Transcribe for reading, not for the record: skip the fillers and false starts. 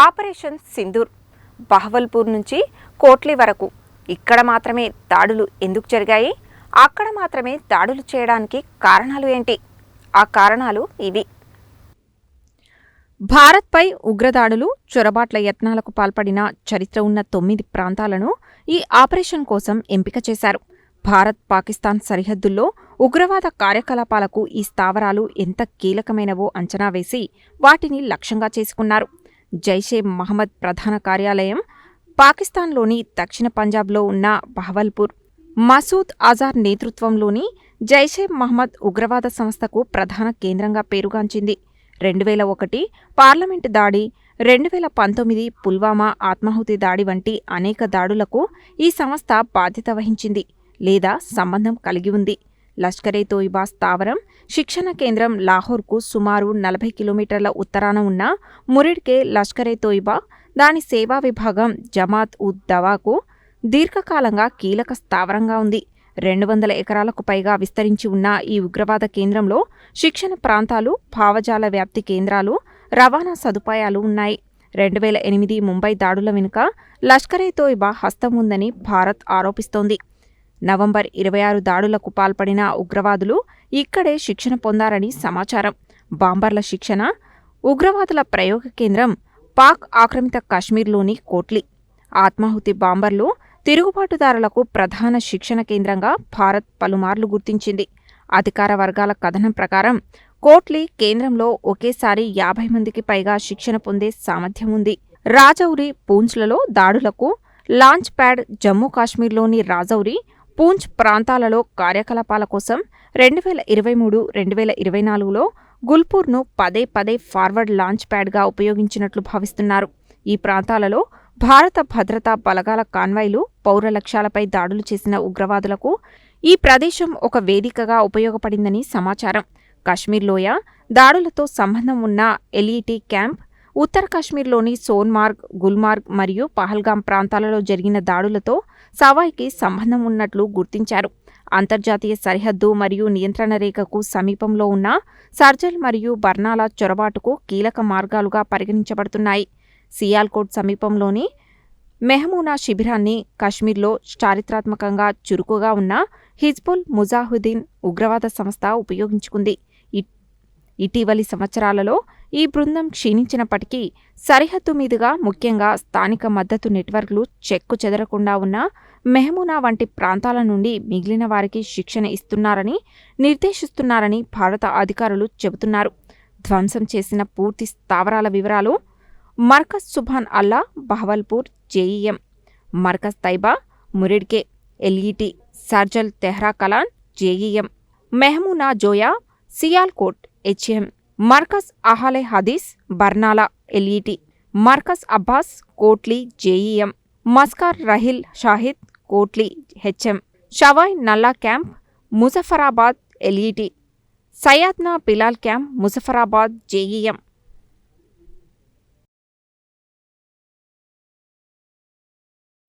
Operation Sindoor Bahawalpur నుంచి కోట్లీ వరకు ఇక్కడ మాత్రమే దాడులు ఎందుకు జరిగాయి? అక్కడ మాత్రమే దాడులు చేయడానికి కారణాలు ఏంటి? ఆ కారణాలు ఇవి. భారత్పై ఉగ్రదాడులు, చొరబాట్ల యత్నాలకు పాల్పడిన చరిత్ర ఉన్న 9 ప్రాంతాలను ఈ ఆపరేషన్ కోసం ఎంపిక చేశారు. భారత్ పాకిస్తాన్ సరిహద్దుల్లో ఉగ్రవాద కార్యకలాపాలకు ఈ స్థావరాలు ఎంత కీలకమైనవో అంచనా వేసి వాటిని లక్ష్యంగా చేసుకున్నారు. జైషే మహమ్మద్ ప్రధాన కార్యాలయం పాకిస్తాన్లోని దక్షిణ పంజాబ్లో ఉన్న బహవల్పూర్. మసూద్ అజార్ నేతృత్వంలోని జైషే మహమ్మద్ ఉగ్రవాద సంస్థకు ప్రధాన కేంద్రంగా పేరుగాంచింది. 2001 పార్లమెంటు దాడి, 2019 పుల్వామా ఆత్మాహుతి దాడి వంటి అనేక దాడులకు ఈ సంస్థ బాధ్యత వహించింది లేదా సంబంధం కలిగి ఉంది. లష్కర్-ఏ-తోయిబా స్థావరం, శిక్షణ కేంద్రం లాహోర్కు సుమారు 40 కిలోమీటర్ల ఉత్తరాన ఉన్న మురిడ్కే లష్కర్-ఏ-తోయిబా, దాని సేవా విభాగం జమాత్-ఉద్-దవాకు దీర్ఘకాలంగా కీలక స్థావరంగా ఉంది. 200 ఎకరాలకు పైగా విస్తరించి ఉన్న ఈ ఉగ్రవాద కేంద్రంలో శిక్షణ ప్రాంతాలు, భావజాల వ్యాప్తి కేంద్రాలు, రవాణా సదుపాయాలు ఉన్నాయి. 2008 ముంబై దాడుల వెనుక లష్కర్-ఏ-తోయిబా హస్తం ఉందని భారత్ ఆరోపిస్తోంది. నవంబర్ 26 దాడులకు పాల్పడిన ఉగ్రవాదులు ఇక్కడే శిక్షణ పొందారని సమాచారం. బాంబర్ల శిక్షణ, ఉగ్రవాదుల ప్రయోగ కేంద్రం పాక్ ఆక్రమిత కశ్మీర్లోని కోట్లీ. ఆత్మాహుతి బాంబర్లు, తిరుగుబాటుదారులకు ప్రధాన శిక్షణ కేంద్రంగా భారత్ పలుమార్లు గుర్తించింది. అధికార వర్గాల కథనం ప్రకారం కోట్లీ కేంద్రంలో ఒకేసారి 50 మందికి పైగా శిక్షణ పొందే సామర్థ్యం ఉంది. రాజౌరి, పూంచ్లలో దాడులకు లాంచ్ ప్యాడ్. జమ్మూ కాశ్మీర్లోని రాజౌరి, పూంచ్ ప్రాంతాలలో కార్యకలాపాల కోసం 2023, 2024లో గుల్పూర్ను పదే ఫార్వర్డ్ లాంచ్ ప్యాడ్గా ఉపయోగించినట్లు భావిస్తున్నారు. ఈ ప్రాంతాలలో భారత భద్రతా బలగాల కాన్వాయ్లు పౌర లక్ష్యాలపై దాడులు చేసిన ఉగ్రవాదులకు ఈ ప్రదేశం ఒక వేదికగా ఉపయోగపడిందని సమాచారం. కశ్మీర్ లోయ దాడులతో సంబంధం ఉన్న ఎల్ఈటీ క్యాంప్, ఉత్తర కాశ్మీర్లోని సోన్మార్గ్, గుల్మార్గ్ మరియు పహల్గాం ప్రాంతాలలో జరిగిన దాడులతో సవాయ్కి సంబంధం ఉన్నట్లు గుర్తించారు. అంతర్జాతీయ సరిహద్దు మరియు నియంత్రణ రేఖకు సమీపంలో ఉన్న సర్జల్ మరియు బర్నాలా చొరబాటుకు కీలక మార్గాలుగా పరిగణించబడుతున్నాయి. సియాల్కోట్ సమీపంలోని మెహమూనా శిబిరాన్ని కశ్మీర్లో చారిత్రాత్మకంగా చురుకుగా ఉన్న హిజ్బుల్ ముజాహిదీన్ ఉగ్రవాద సంస్థ ఉపయోగించుకుంది. ఇటీవలి సంవత్సరాలలో ఈ బృందం క్షీణించినప్పటికీ సరిహద్దు మీదుగా, ముఖ్యంగా స్థానిక మద్దతు నెట్వర్క్లు చెక్కు చెదరకుండా ఉన్న మెహమూనా వంటి ప్రాంతాల నుండి మిగిలిన వారికి శిక్షణ ఇస్తున్నారని, నిర్దేశిస్తున్నారని భారత అధికారులు చెబుతున్నారు. ధ్వంసం చేసిన పూర్తి స్థావరాల వివరాలు: Markaz Subhan Allah, Bahawalpur JEM, Markaz Taiba, Muridke LET, Sarjal Tehra Kalan JEM, Mehmoona Joya, Sialkot HM, Markaz Ahle Hadith, Barnala LET, Markaz Abbas, Kotli JEM, Maskar Raheel Shahid, Kotli HM, Shawai Nala camp, Muzaffarabad LET, Syedna Bilal camp, Muzaffarabad JEM.